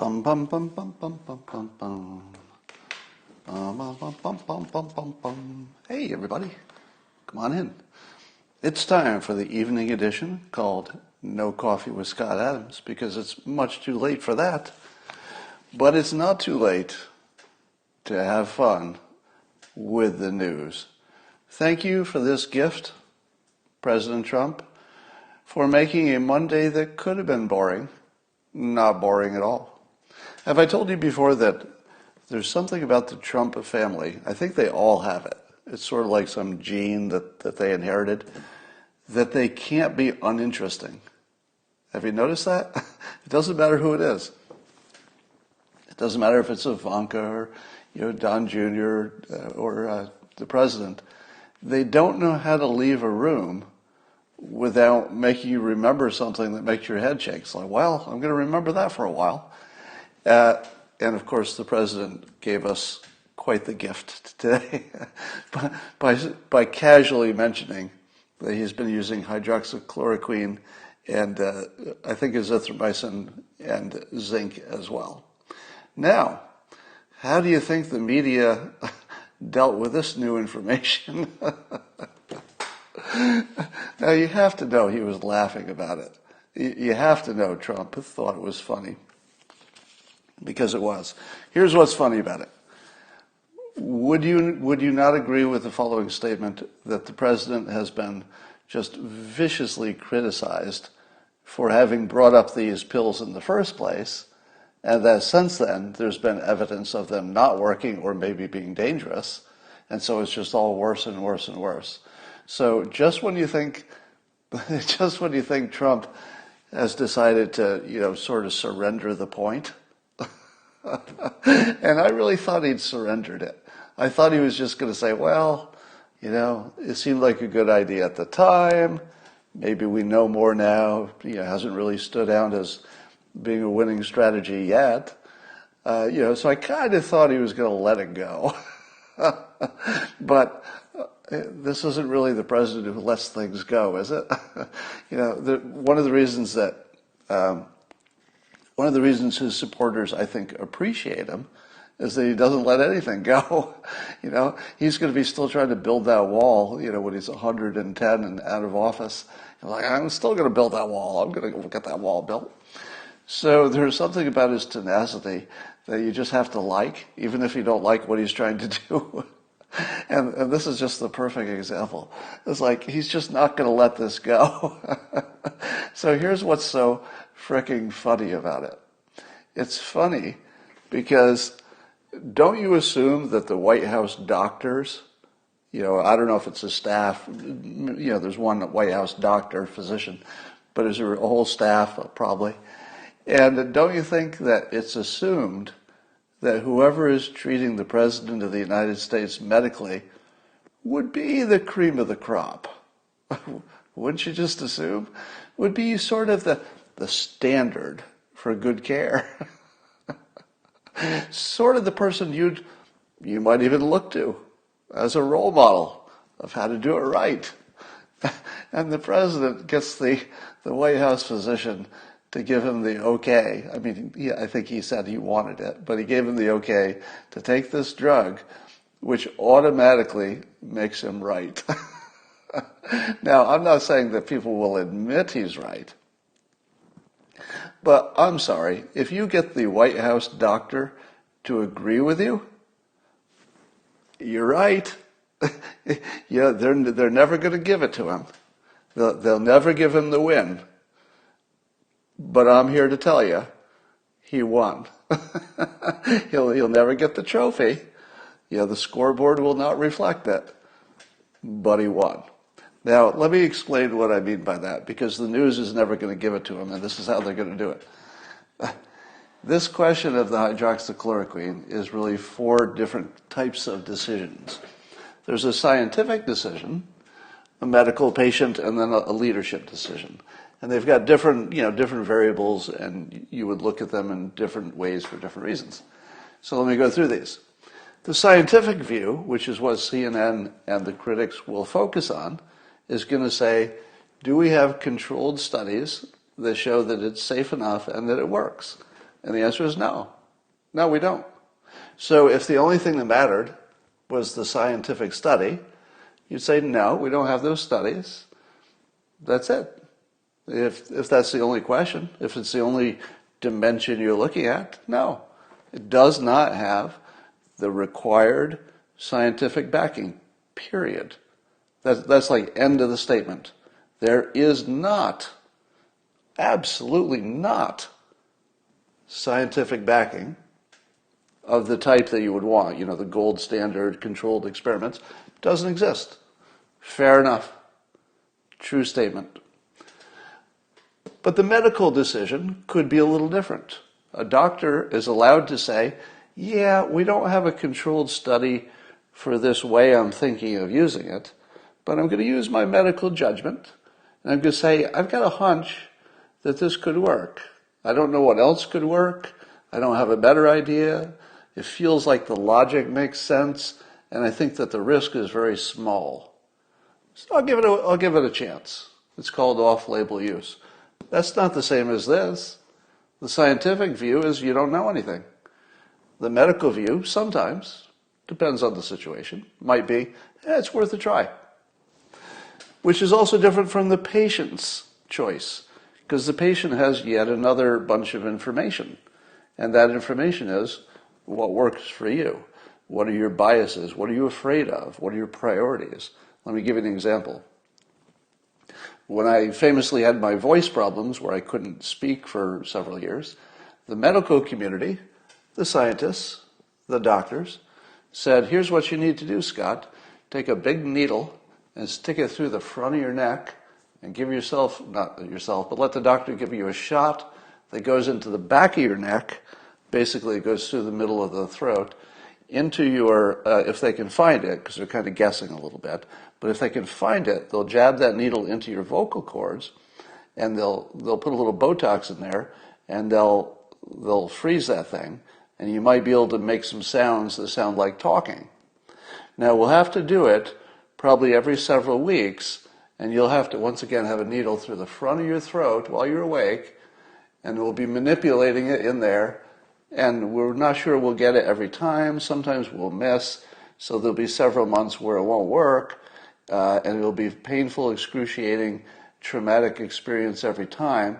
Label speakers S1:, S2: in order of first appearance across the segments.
S1: Bum bum bum bum bum bum bum bum. Bum bum bum bum bum bum bum bum. Hey everybody, come on in. It's time for the evening edition called No Coffee with Scott Adams because it's much too late for that. But it's not too late to have fun with the news. Thank you for this gift, President Trump, for making a Monday that could have been boring, not boring at all. Have I told you before that there's something about the Trump family? I think they all have it. It's sort of like some gene that they inherited, that they can't be uninteresting. Have you noticed that? It doesn't matter who it is. It doesn't matter if it's Ivanka or Don Jr. or the president. They don't know how to leave a room without making you remember something that makes your head shake. It's like, well, I'm going to remember that for a while. And of course, the president gave us quite the gift today by casually mentioning that he's been using hydroxychloroquine and I think azithromycin and zinc as well. Now, how do you think the media dealt with this new information? Now, you have to know he was laughing about it. You have to know Trump thought it was funny, because it was. Here's what's funny about it. Would you not agree with the following statement that the president has been just viciously criticized for having brought up these pills in the first place, and that since then there's been evidence of them not working or maybe being dangerous, and so it's just all worse and worse and worse. So just when you think Trump has decided to, sort of surrender the point, and I really thought he'd surrendered it. I thought he was just going to say, well, it seemed like a good idea at the time. Maybe we know more now. Hasn't really stood out as being a winning strategy yet. So I kind of thought he was going to let it go. But this isn't really the president who lets things go, is it? One of the reasons his supporters, I think, appreciate him is that he doesn't let anything go. He's going to be still trying to build that wall, when he's 110 and out of office. I'm still going to build that wall. I'm going to get that wall built. So there's something about his tenacity that you just have to like, even if you don't like what he's trying to do. And this is just the perfect example. It's like he's just not going to let this go. So here's what's so fricking funny about it. It's funny because don't you assume that the White House doctors, I don't know if it's a staff, there's one White House doctor, physician, but is there a whole staff? Probably. And don't you think that it's assumed that whoever is treating the president of the United States medically would be the cream of the crop? Wouldn't you just assume? Would be sort of the standard for good care. Sort of the person you might even look to as a role model of how to do it right. And the president gets the White House physician to give him the okay. I mean, I think he said he wanted it, but he gave him the okay to take this drug, which automatically makes him right. Now, I'm not saying that people will admit he's right, but I'm sorry, if you get the White House doctor to agree with you, you're right. They're never going to give it to him. They'll never give him the win. But I'm here to tell you, he won. He'll never get the trophy. The scoreboard will not reflect that. But he won. Now, let me explain what I mean by that, because the news is never going to give it to him, and this is how they're going to do it. This question of the hydroxychloroquine is really 4 different types of decisions. There's a scientific decision, a medical patient, and then a leadership decision. And they've got different variables, and you would look at them in different ways for different reasons. So let me go through these. The scientific view, which is what CNN and the critics will focus on, is going to say, do we have controlled studies that show that it's safe enough and that it works? And the answer is no. No, we don't. So if the only thing that mattered was the scientific study, you'd say, no, we don't have those studies. That's it. If that's the only question, if it's the only dimension you're looking at, no. It does not have the required scientific backing, period. That's like end of the statement. There is not, absolutely not, scientific backing of the type that you would want. You know, the gold standard controlled experiments doesn't exist. Fair enough. True statement. But the medical decision could be a little different. A doctor is allowed to say, yeah, we don't have a controlled study for this way I'm thinking of using it, but I'm going to use my medical judgment, and I'm going to say, I've got a hunch that this could work. I don't know what else could work. I don't have a better idea. It feels like the logic makes sense, and I think that the risk is very small. So I'll give it a chance. It's called off-label use. That's not the same as this. The scientific view is you don't know anything. The medical view, sometimes, depends on the situation, might be, it's worth a try. Which is also different from the patient's choice, because the patient has yet another bunch of information. And that information is what works for you. What are your biases? What are you afraid of? What are your priorities? Let me give you an example. When I famously had my voice problems where I couldn't speak for several years, the medical community, the scientists, the doctors, said, here's what you need to do, Scott. Take a big needle and stick it through the front of your neck and give yourself, not yourself, but let the doctor give you a shot that goes into the back of your neck. Basically, it goes through the middle of the throat into your, if they can find it, because they're kind of guessing a little bit, but if they can find it, they'll jab that needle into your vocal cords, and they'll put a little Botox in there, and they'll freeze that thing, and you might be able to make some sounds that sound like talking. Now, we'll have to do it probably every several weeks, and you'll have to, once again, have a needle through the front of your throat while you're awake, and we'll be manipulating it in there, and we're not sure we'll get it every time. Sometimes we'll miss, so there'll be several months where it won't work, and it'll be painful, excruciating, traumatic experience every time,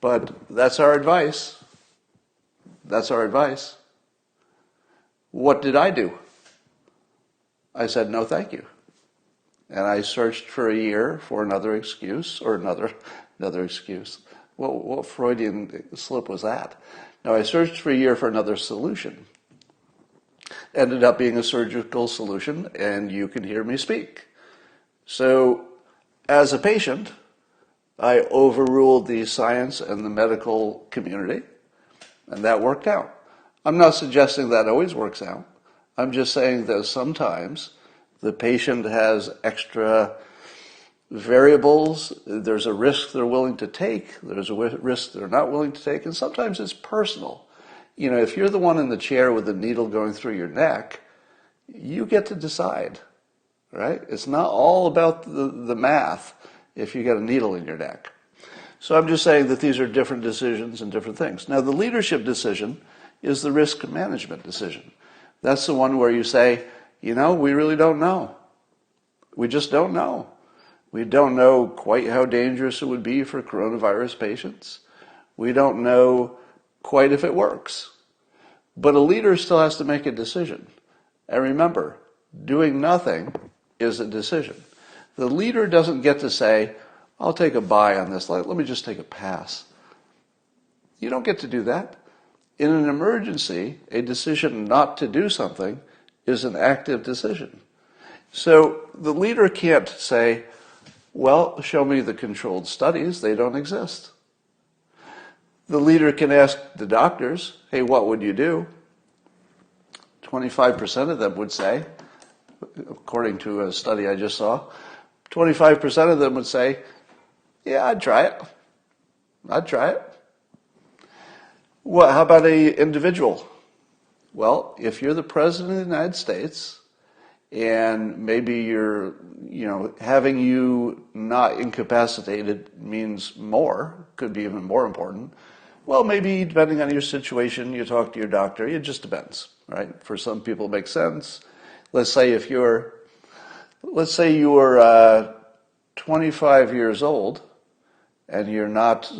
S1: but that's our advice. That's our advice. What did I do? I said, no, thank you. And I searched for a year for another excuse, or another excuse. What Freudian slip was that? Now, I searched for a year for another solution. Ended up being a surgical solution, and you can hear me speak. So, as a patient, I overruled the science and the medical community, and that worked out. I'm not suggesting that always works out. I'm just saying that sometimes the patient has extra variables. There's a risk they're willing to take. There's a risk they're not willing to take. And sometimes it's personal. You know, if you're the one in the chair with the needle going through your neck, you get to decide, right? It's not all about the math if you get a needle in your neck. So I'm just saying that these are different decisions and different things. Now, the leadership decision is the risk management decision. That's the one where you say, you know, we really don't know. We just don't know. We don't know quite how dangerous it would be for coronavirus patients. We don't know quite if it works. But a leader still has to make a decision. And remember, doing nothing is a decision. The leader doesn't get to say, I'll take a bye on this. Let me just take a pass. You don't get to do that. In an emergency, a decision not to do something is an active decision. So the leader can't say, well, show me the controlled studies. They don't exist. The leader can ask the doctors, hey, what would you do? 25% of them would say, according to a study I just saw, 25% of them would say, yeah, I'd try it. I'd try it. Well, how about an individual? Well, if you're the president of the United States, and maybe you're, having you not incapacitated means more, could be even more important. Well, maybe depending on your situation, you talk to your doctor. It just depends, right? For some people, it makes sense. Let's say you're 25 years old and you're not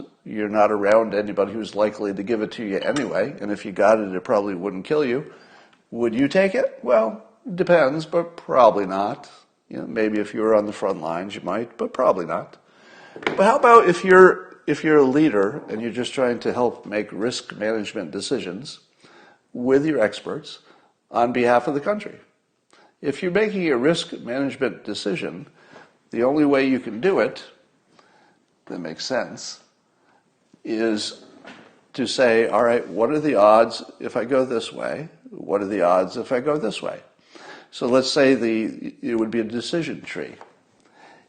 S1: around anybody who's likely to give it to you anyway, and if you got it, it probably wouldn't kill you. Would you take it? Well, it depends, but probably not. Maybe if you were on the front lines, you might, but probably not. But how about if you're a leader and you're just trying to help make risk management decisions with your experts on behalf of the country? If you're making a risk management decision, the only way you can do it that makes sense is to say, all right, what are the odds if I go this way? What are the odds if I go this way? So let's say it would be a decision tree.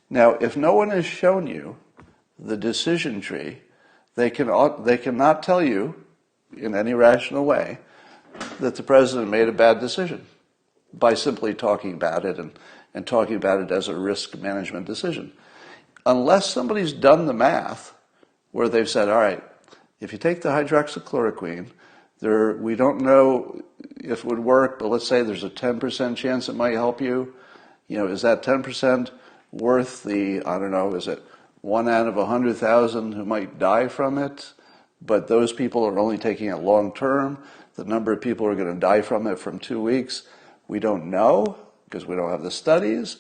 S1: Now, if no one has shown you the decision tree, they cannot tell you in any rational way that the president made a bad decision by simply talking about it and talking about it as a risk management decision. Unless somebody's done the math where they've said, all right, if you take the hydroxychloroquine, we don't know if it would work, but let's say there's a 10% chance it might help you. Is that 10% worth is it 1 out of 100,000 who might die from it? But those people are only taking it long term. The number of people who are going to die from it from 2 weeks, we don't know because we don't have the studies.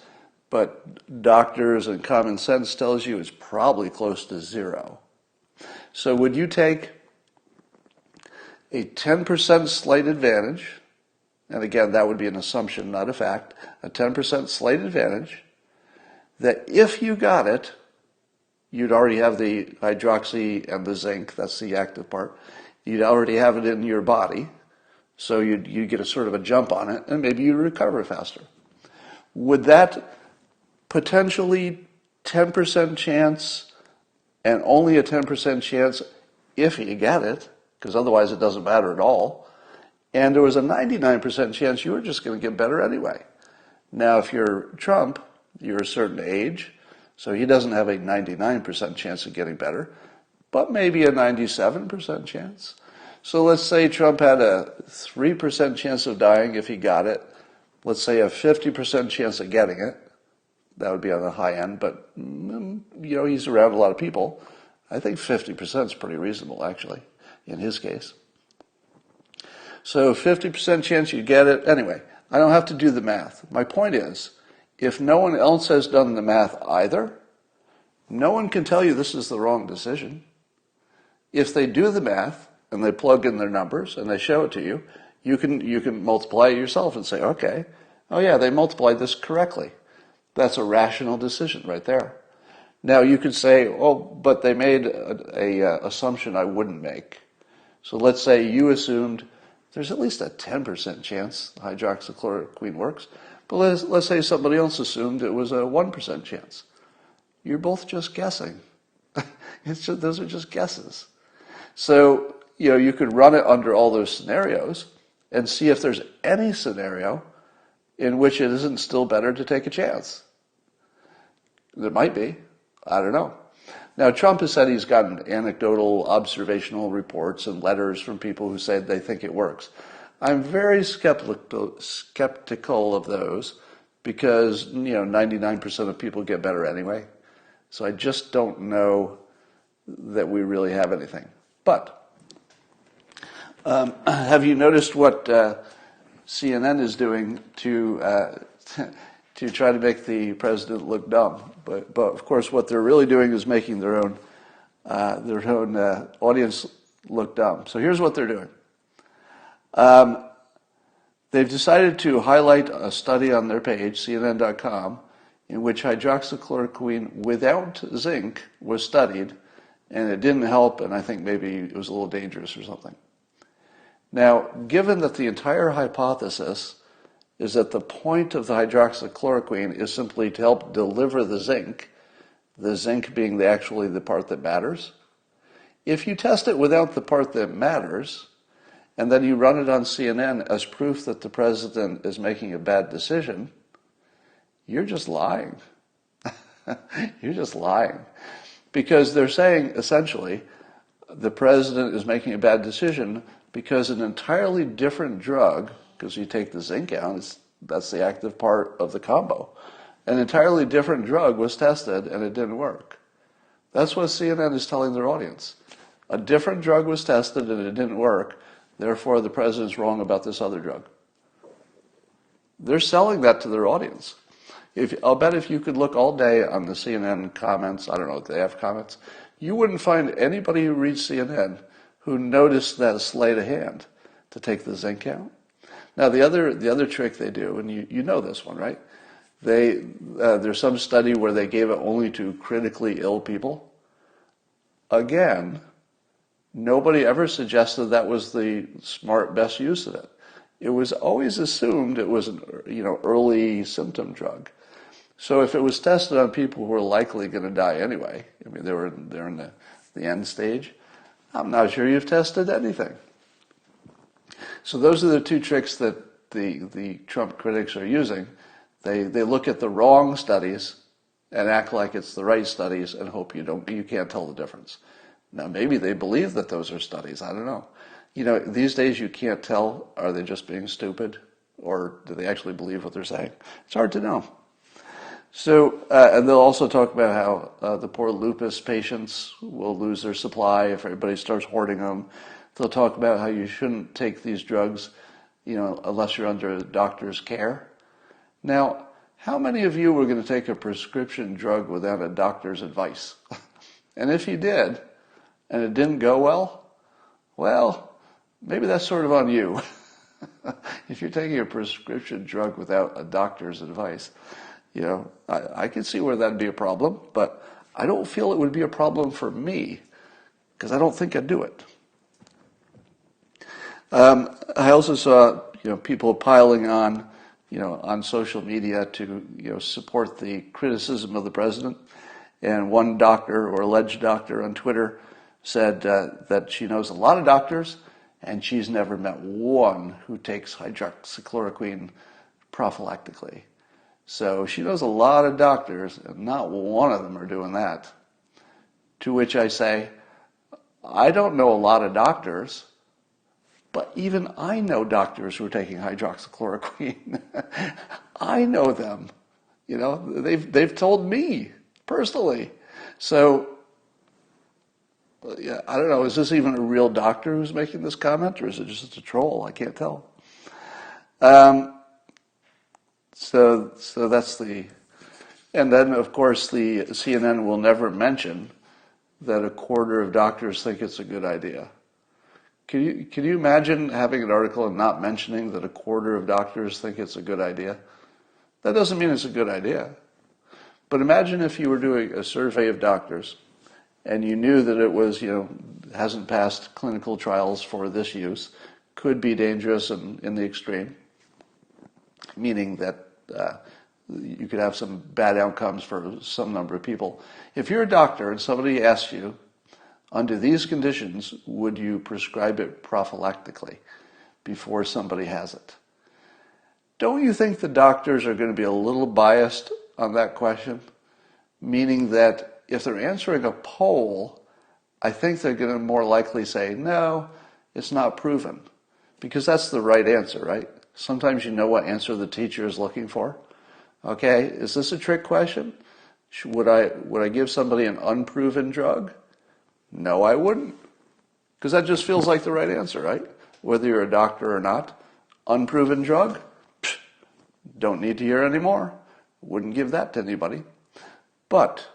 S1: But doctors and common sense tells you it's probably close to zero. So would you take a 10% slight advantage, and again, that would be an assumption, not a fact, a 10% slight advantage, that if you got it, you'd already have the hydroxy and the zinc, that's the active part, you'd already have it in your body, so you'd get a sort of a jump on it, and maybe you'd recover faster. Would that potentially 10% chance, and only a 10% chance if you get it, because otherwise it doesn't matter at all, and there was a 99% chance you were just going to get better anyway. Now, if you're Trump, you're a certain age, so he doesn't have a 99% chance of getting better, but maybe a 97% chance. So let's say Trump had a 3% chance of dying if he got it. Let's say a 50% chance of getting it. That would be on the high end, but he's around a lot of people. I think 50% is pretty reasonable, actually, in his case. So 50% chance you get it. Anyway, I don't have to do the math. My point is, if no one else has done the math either, no one can tell you this is the wrong decision. If they do the math and they plug in their numbers and they show it to you, you can multiply it yourself and say, okay, oh yeah, they multiplied this correctly. That's a rational decision right there. Now you could say, oh, but they made a assumption I wouldn't make. So let's say you assumed there's at least a 10% chance hydroxychloroquine works, but let's say somebody else assumed it was a 1% chance. You're both just guessing. Those are just guesses. So, you could run it under all those scenarios and see if there's any scenario in which it isn't still better to take a chance. There might be. I don't know. Now, Trump has said he's gotten anecdotal, observational reports and letters from people who say they think it works. I'm very skeptical of those because, 99% of people get better anyway. So I just don't know that we really have anything. But have you noticed what CNN is doing to try to make the president look dumb? But of course, what they're really doing is making their own audience look dumb. So here's what they're doing. They've decided to highlight a study on their page, CNN.com, in which hydroxychloroquine without zinc was studied, and it didn't help, and I think maybe it was a little dangerous or something. Now, given that the entire hypothesis is that the point of the hydroxychloroquine is simply to help deliver the zinc being actually the part that matters, if you test it without the part that matters, and then you run it on CNN as proof that the president is making a bad decision, you're just lying. You're just lying. Because they're saying, essentially, the president is making a bad decision because an entirely different drug, because you take the zinc out, that's the active part of the combo, an entirely different drug was tested and it didn't work. That's what CNN is telling their audience. A different drug was tested and it didn't work, therefore the president's wrong about this other drug. They're selling that to their audience. I'll bet if you could look all day on the CNN comments, I don't know if they have comments, you wouldn't find anybody who reads CNN who noticed that sleight of hand to take the zinc out. Now the other trick they do, and you know this one, right? There's some study where they gave it only to critically ill people. Again, nobody ever suggested that was the smart best use of it. It was always assumed it was an early symptom drug. So if it was tested on people who were likely going to die anyway, I mean they're in the end stage, I'm not sure you've tested anything. So those are the two tricks that the Trump critics are using. They look at the wrong studies and act like it's the right studies and hope you can't tell the difference. Now maybe they believe that those are studies. I don't know. These days you can't tell, are they just being stupid or do they actually believe what they're saying? It's hard to know. So, and they'll also talk about how the poor lupus patients will lose their supply if everybody starts hoarding them. They'll talk about how you shouldn't take these drugs, unless you're under a doctor's care. Now, how many of you were going to take a prescription drug without a doctor's advice? And if you did, and it didn't go well, maybe that's sort of on you. If you're taking a prescription drug without a doctor's advice, I can see where that'd be a problem, but I don't feel it would be a problem for me because I don't think I'd do it. I also saw, people piling on, on social media to, support the criticism of the president. And one doctor or alleged doctor on Twitter said that she knows a lot of doctors and she's never met one who takes hydroxychloroquine prophylactically. So she knows a lot of doctors and not one of them are doing that. To which I say, I don't know a lot of doctors, but even I know doctors who are taking hydroxychloroquine. I know them. They've told me personally. So, yeah, I don't know. Is this even a real doctor who's making this comment, or is it just a troll? I can't tell. So that's and then of course the CNN will never mention that a quarter of doctors think it's a good idea. Can you imagine having an article and not mentioning that a quarter of doctors think it's a good idea? That doesn't mean it's a good idea. But imagine if you were doing a survey of doctors and you knew that it was, hasn't passed clinical trials for this use, could be dangerous in the extreme, meaning that you could have some bad outcomes for some number of people. If you're a doctor and somebody asks you, under these conditions, would you prescribe it prophylactically before somebody has it? Don't you think the doctors are going to be a little biased on that question? Meaning that if they're answering a poll, I think they're going to more likely say, no, it's not proven. Because that's the right answer, right? Sometimes you know what answer the teacher is looking for. Okay, is this a trick question? Would I give somebody an unproven drug? No, I wouldn't. Because that just feels like the right answer, right? Whether you're a doctor or not. Unproven drug? Psh, don't need to hear anymore. Wouldn't give that to anybody. But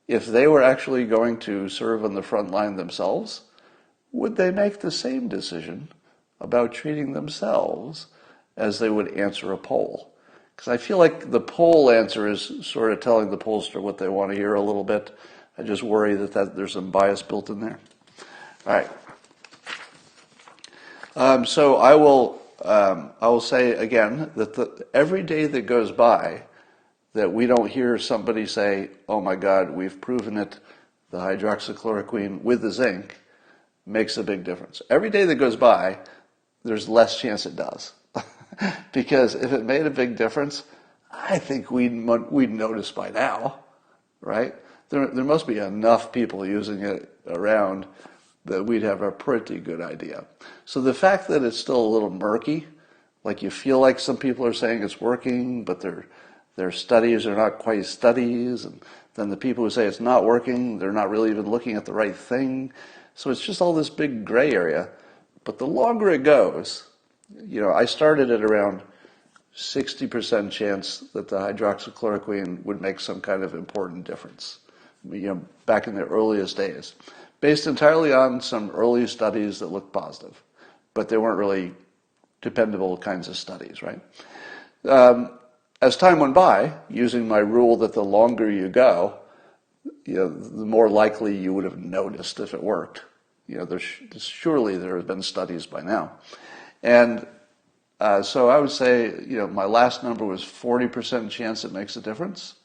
S1: if they were actually going to serve on the front line themselves, would they make the same decision about treating themselves as they would answer a poll? Because I feel like the poll answer is sort of telling the pollster what they want to hear a little bit. I just worry that there's some bias built in there. All right. So I will say again that every day that goes by that we don't hear somebody say, oh my God, we've proven it, the hydroxychloroquine with the zinc makes a big difference. Every day that goes by, there's less chance it does. Because if it made a big difference, I think we'd notice by now, right? There must be enough people using it around that we'd have a pretty good idea. So the fact that it's still a little murky, like you feel like some people are saying it's working, but their studies are not quite studies, and then the people who say it's not working, they're not really even looking at the right thing. So it's just all this big gray area. But the longer it goes, I started at around 60% chance that the hydroxychloroquine would make some kind of important difference, back in the earliest days, based entirely on some early studies that looked positive, but they weren't really dependable kinds of studies, right? As time went by, using my rule that the longer you go, the more likely you would have noticed if it worked. Surely there have been studies by now. And so I would say, my last number was 40% chance it makes a difference.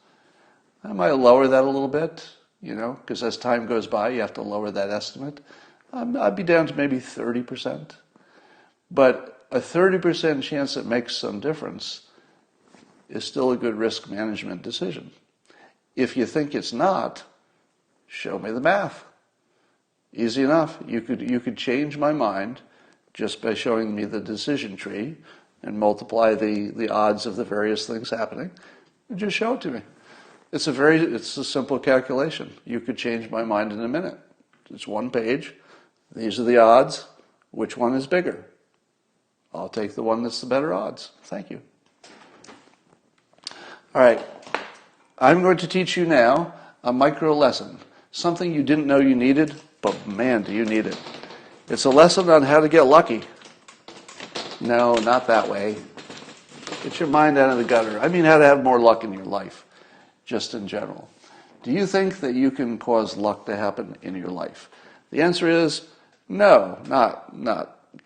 S1: I might lower that a little bit, because as time goes by, you have to lower that estimate. I'd be down to maybe 30%. But a 30% chance it makes some difference is still a good risk management decision. If you think it's not, show me the math. Easy enough. You could change my mind just by showing me the decision tree and multiply the odds of the various things happening. And just show it to me. It's a simple calculation. You could change my mind in a minute. It's one page. These are the odds. Which one is bigger? I'll take the one that's the better odds. Thank you. All right. I'm going to teach you now a micro lesson. Something you didn't know you needed, but man, do you need it. It's a lesson on how to get lucky. No, not that way. Get your mind out of the gutter. I mean how to have more luck in your life, just in general. Do you think that you can cause luck to happen in your life? The answer is no, not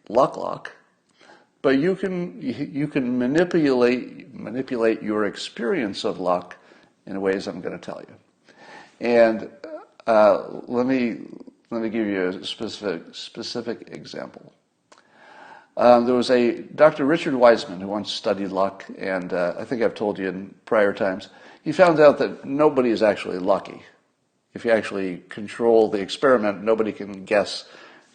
S1: luck. But you can manipulate your experience of luck in ways I'm going to tell you. And let me give you a specific example. There was a Dr. Richard Wiseman who once studied luck, and I think I've told you in prior times. He found out that nobody is actually lucky. If you actually control the experiment, nobody can guess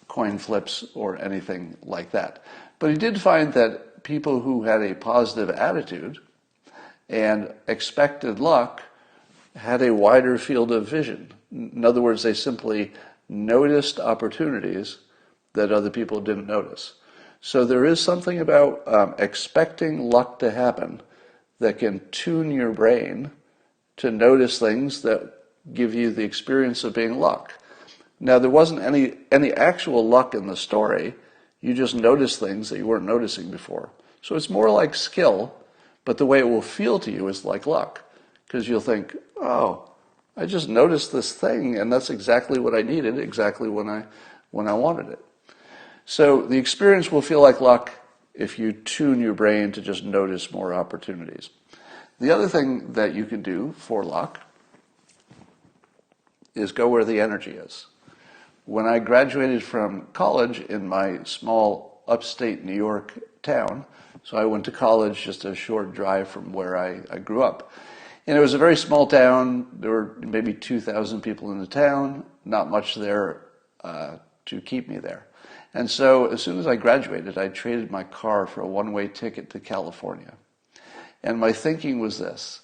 S1: coin flips or anything like that. But he did find that people who had a positive attitude and expected luck had a wider field of vision. In other words, they simply noticed opportunities that other people didn't notice. So there is something about expecting luck to happen that can tune your brain to notice things that give you the experience of being luck. Now, there wasn't any actual luck in the story. You just noticed things that you weren't noticing before. So it's more like skill, but the way it will feel to you is like luck. Because you'll think, oh, I just noticed this thing, and that's exactly what I needed, exactly when I wanted it. So the experience will feel like luck if you tune your brain to just notice more opportunities. The other thing that you can do for luck is go where the energy is. When I graduated from college in my small upstate New York town, so I went to college just a short drive from where I grew up. And it was a very small town. There were maybe 2,000 people in the town, not much there to keep me there. And so as soon as I graduated, I traded my car for a one-way ticket to California. And my thinking was this: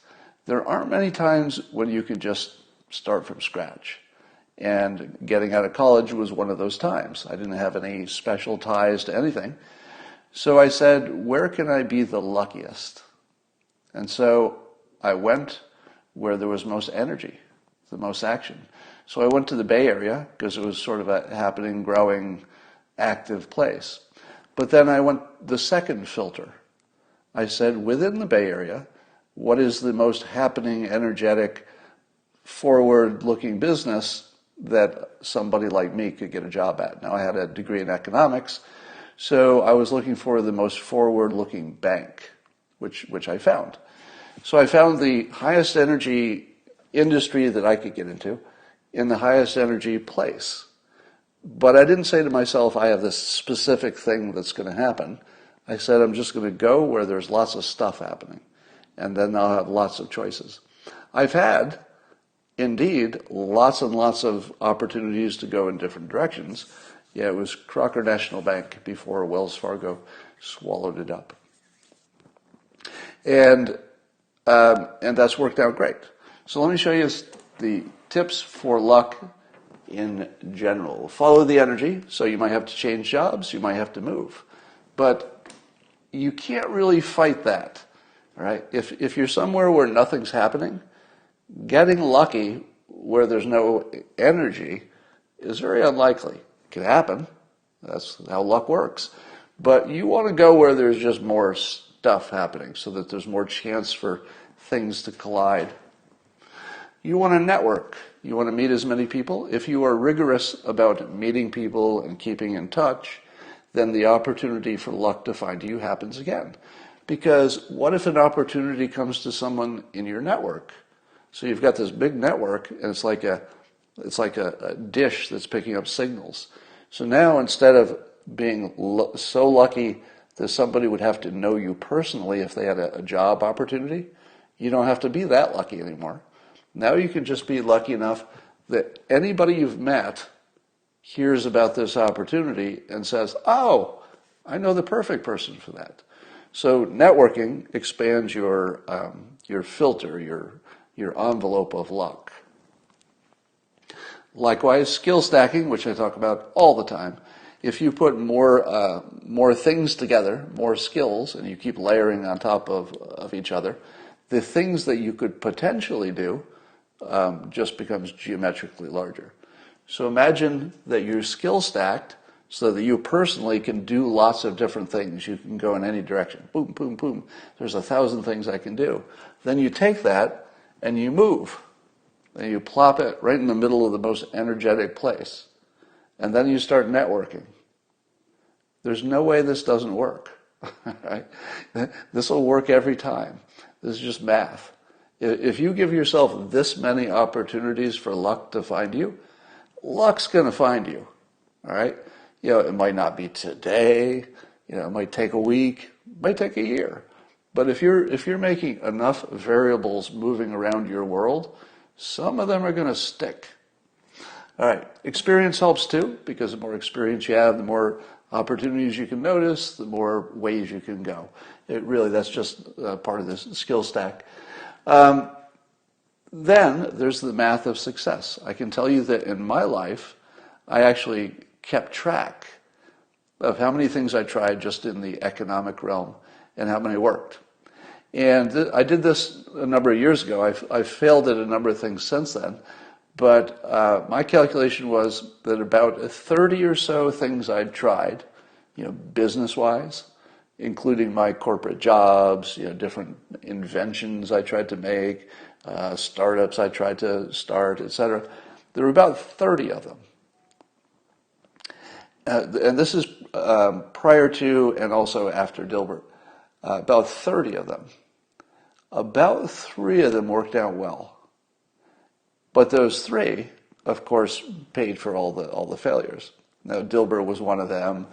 S1: there aren't many times when you can just start from scratch. And getting out of college was one of those times. I didn't have any special ties to anything. So I said, where can I be the luckiest? And so I went where there was most energy, the most action. So I went to the Bay Area because it was sort of a happening, growing, active place. But then I went the second filter. I said, within the Bay Area, what is the most happening, energetic, forward-looking business that somebody like me could get a job at? Now, I had a degree in economics, so I was looking for the most forward-looking bank, which I found. So I found the highest energy industry that I could get into in the highest energy place. But I didn't say to myself, I have this specific thing that's going to happen. I said, I'm just going to go where there's lots of stuff happening, and then I'll have lots of choices. I've had, indeed, lots and lots of opportunities to go in different directions, Yeah, it was Crocker National Bank before Wells Fargo swallowed it up. And that's worked out great. So let me show you the tips for luck in general. Follow the energy. So you might have to change jobs, you might have to move. But you can't really fight that. All right? If you're somewhere where nothing's happening, getting lucky where there's no energy is very unlikely. It can happen. That's how luck works. But you want to go where there's just more stuff happening so that there's more chance for things to collide. You want to network. You want to meet as many people. If you are rigorous about meeting people and keeping in touch, then the opportunity for luck to find you happens again. Because what if an opportunity comes to someone in your network? So you've got this big network, and it's like a dish that's picking up signals. So now instead of being so lucky that somebody would have to know you personally if they had a job opportunity, you don't have to be that lucky anymore. Now you can just be lucky enough that anybody you've met hears about this opportunity and says, oh, I know the perfect person for that. So networking expands your filter, your envelope of luck. Likewise, skill stacking, which I talk about all the time. If you put more things together, more skills, and you keep layering on top of each other, the things that you could potentially do just becomes geometrically larger. So imagine that you're skill stacked so that you personally can do lots of different things. You can go in any direction. Boom, boom, boom. There's 1,000 things I can do. Then you take that and you move. And you plop it right in the middle of the most energetic place. And then you start networking. There's no way this doesn't work. Right? This will work every time. This is just math. If you give yourself this many opportunities for luck to find you, luck's going to find you. All right? You know, it might not be today. You know, it might take a week. It might take a year. But if you're making enough variables moving around your world, some of them are going to stick. All right, experience helps too, because the more experience you have, the more opportunities you can notice, the more ways you can go. That's just part of this skill stack. Then there's the math of success. I can tell you that in my life, I actually kept track of how many things I tried just in the economic realm and how many worked. And I did this a number of years ago. I've failed at a number of things since then. But my calculation was that about 30 or so things I'd tried, business-wise, including my corporate jobs, different inventions I tried to make, startups I tried to start, etc. There were about 30 of them. And this is prior to and also after Dilbert. About 30 of them. About 3 of them worked out well. But those 3, of course, paid for all the failures. Now, Dilbert was one of them.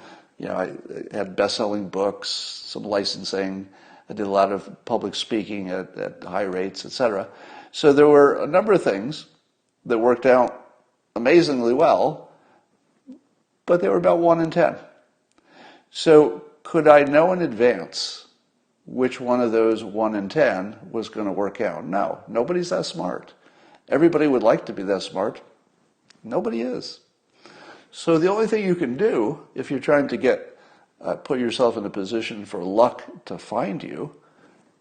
S1: I had best-selling books, some licensing. I did a lot of public speaking at high rates, etc. So there were a number of things that worked out amazingly well, but they were about 1 in 10. So could I know in advance which one of those 1 in 10 was going to work out? No, nobody's that smart. Everybody would like to be that smart. Nobody is. So the only thing you can do if you're trying to put yourself in a position for luck to find you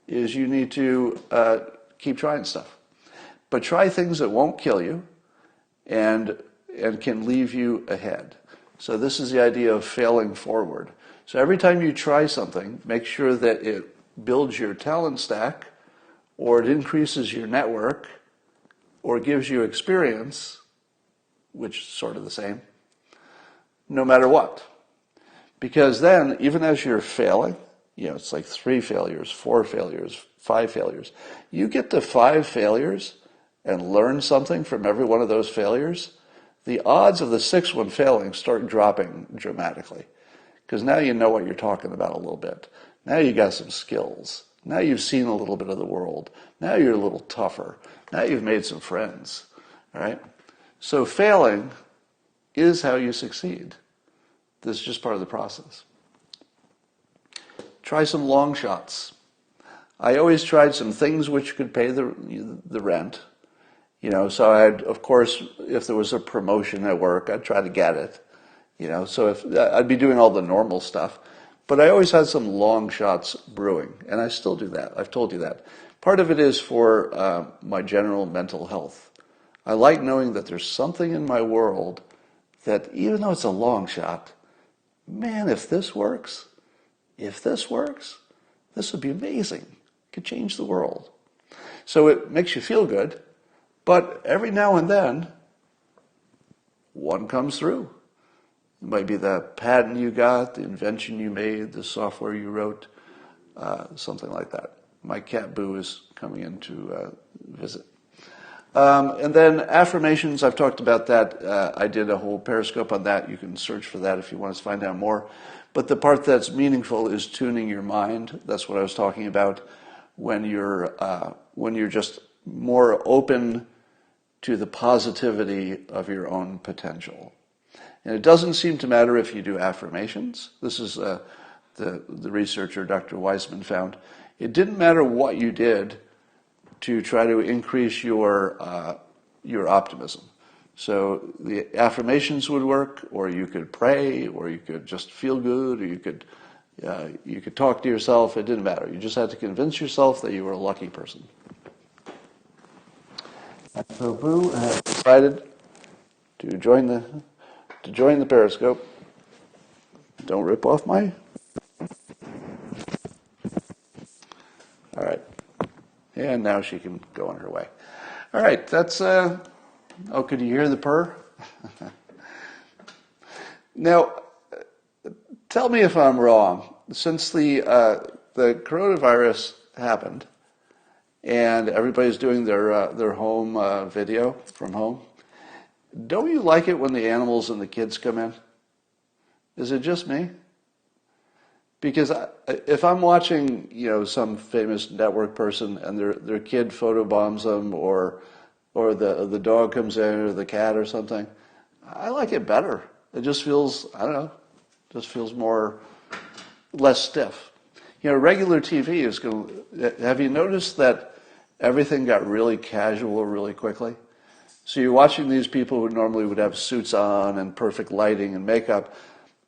S1: is you need to keep trying stuff. But try things that won't kill you and can leave you ahead. So this is the idea of failing forward. So every time you try something, make sure that it builds your talent stack, or it increases your network, or gives you experience, which is sort of the same, no matter what. Because then, even as you're failing, it's like 3 failures, 4 failures, 5 failures. You get to 5 failures and learn something from every one of those failures, the odds of the 6th one failing start dropping dramatically. Because now you know what you're talking about a little bit. Now you got some skills. Now you've seen a little bit of the world. Now you're a little tougher. Now you've made some friends. All right? So failing is how you succeed. This is just part of the process. Try some long shots. I always tried some things which could pay the rent. So of course, if there was a promotion at work, I'd try to get it. So if I'd be doing all the normal stuff. But I always had some long shots brewing, and I still do that. I've told you that. Part of it is for my general mental health. I like knowing that there's something in my world that, even though it's a long shot, man, if this works, this would be amazing. It could change the world. So it makes you feel good, but every now and then, one comes through. It might be the patent you got, the invention you made, the software you wrote, something like that. My cat Boo is coming in to visit. And then affirmations, I've talked about that. I did a whole Periscope on that. You can search for that if you want to find out more. But the part that's meaningful is tuning your mind. That's what I was talking about when you're just more open to the positivity of your own potential. And it doesn't seem to matter if you do affirmations. This is the researcher, Dr. Weissman, found. It didn't matter what you did to try to increase your optimism. So the affirmations would work, or you could pray, or you could just feel good, or you could talk to yourself. It didn't matter. You just had to convince yourself that you were a lucky person. So Boo has decided to join the Periscope. Don't rip off my. All right. And now she can go on her way. All right, that's, could you hear the purr? Now, tell me if I'm wrong. Since the coronavirus happened, and everybody's doing their home video from home, don't you like it when the animals and the kids come in? Is it just me? Because if I'm watching, some famous network person and their kid photobombs them, or the dog comes in, or the cat or something, I like it better. It just feels, I don't know, less stiff. Regular TV is going to, have you noticed that everything got really casual really quickly? So you're watching these people who normally would have suits on and perfect lighting and makeup,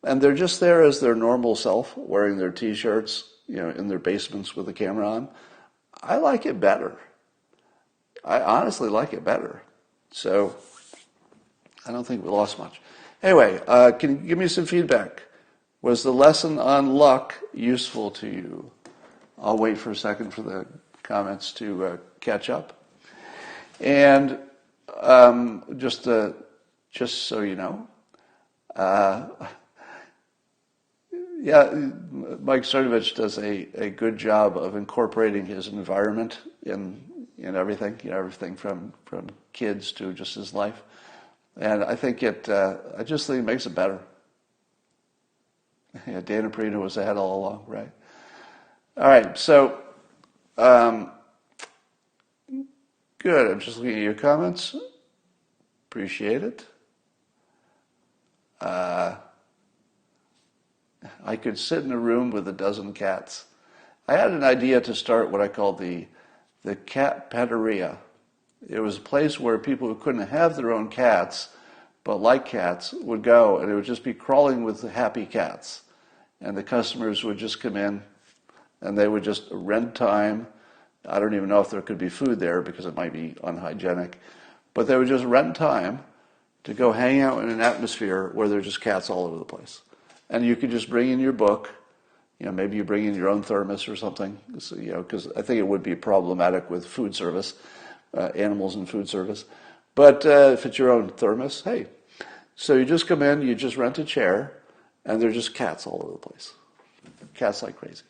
S1: and they're just there as their normal self, wearing their T-shirts, in their basements with the camera on. I like it better. I honestly like it better. So I don't think we lost much. Anyway, can you give me some feedback? Was the lesson on luck useful to you? I'll wait for a second for the comments to catch up. And just so you know, Mike Cernovich does a good job of incorporating his environment in everything, everything from kids to just his life. And I think I just think it makes it better. Yeah, Dana Perino was ahead all along, right? All right, so good. I'm just looking at your comments. Appreciate it. I could sit in a room with a dozen cats. I had an idea to start what I called the cat petteria. It was a place where people who couldn't have their own cats, but like cats, would go, and it would just be crawling with happy cats. And the customers would just come in, and they would just rent time. I don't even know if there could be food there because it might be unhygienic, but they would just rent time to go hang out in an atmosphere where there's just cats all over the place. And you could just bring in your book, maybe you bring in your own thermos or something, because I think it would be problematic with food service, animals and food service. But if it's your own thermos, hey. So you just come in, you just rent a chair, and there's just cats all over the place. Cats like crazy.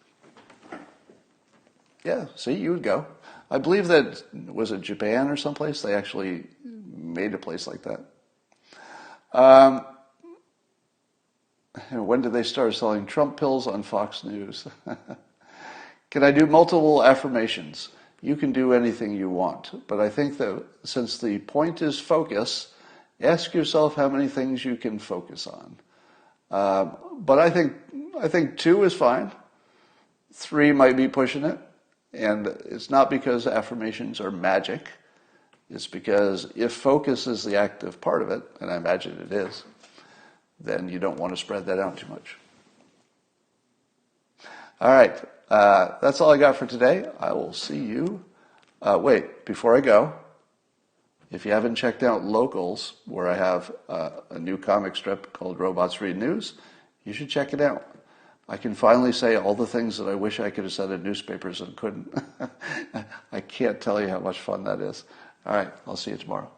S1: Yeah, see, you would go. I believe that, was it Japan or someplace? They actually made a place like that. When did they start selling Trump pills on Fox News? Can I do multiple affirmations? You can do anything you want, but I think that since the point is focus, ask yourself how many things you can focus on. But I think 2 is fine. 3 might be pushing it. And it's not because affirmations are magic. It's because if focus is the active part of it, and I imagine it is, then you don't want to spread that out too much. All right. That's all I got for today. I will see you. Wait, before I go, if you haven't checked out Locals, where I have a new comic strip called Robots Read News, you should check it out. I can finally say all the things that I wish I could have said in newspapers and couldn't. I can't tell you how much fun that is. All right, I'll see you tomorrow.